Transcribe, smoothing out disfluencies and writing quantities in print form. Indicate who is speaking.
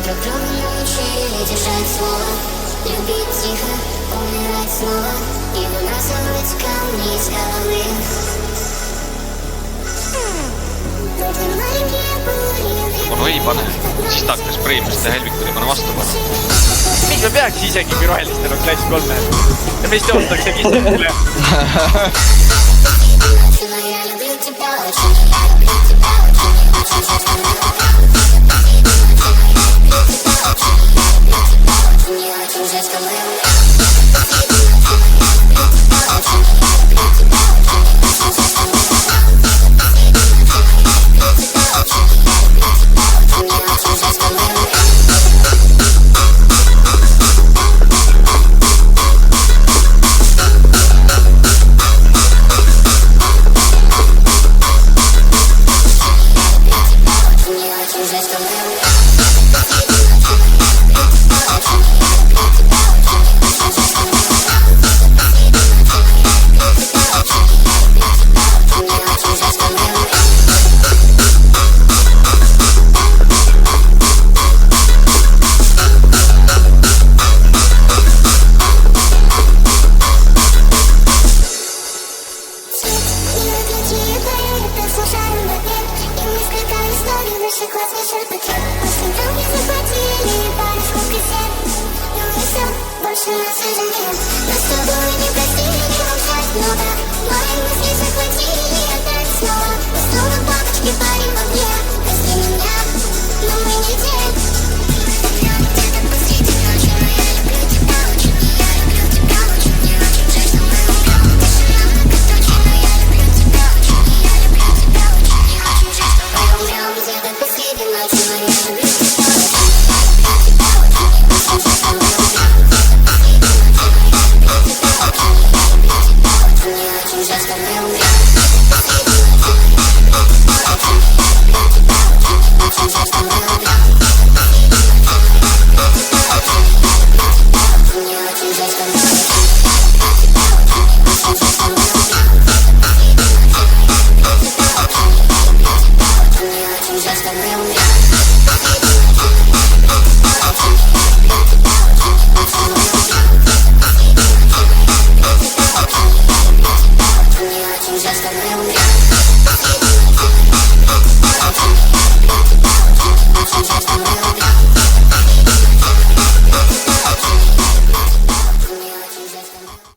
Speaker 1: друг друга научили держать слово, любить тихо, умирать снова и выбрасывать камни из головы.
Speaker 2: Onu ei pane, siis ta hakkas preemiast ja Helvik tuli pane vastu panna.
Speaker 3: Miks me peaks isegi kui rohelistel on klass 3 ja meist joostaksegi selle. Больше нас уже нет, но с тобой не простили, не молчать много. Мои мысли захватили опять снова. Мы снова бабочки парим в огне.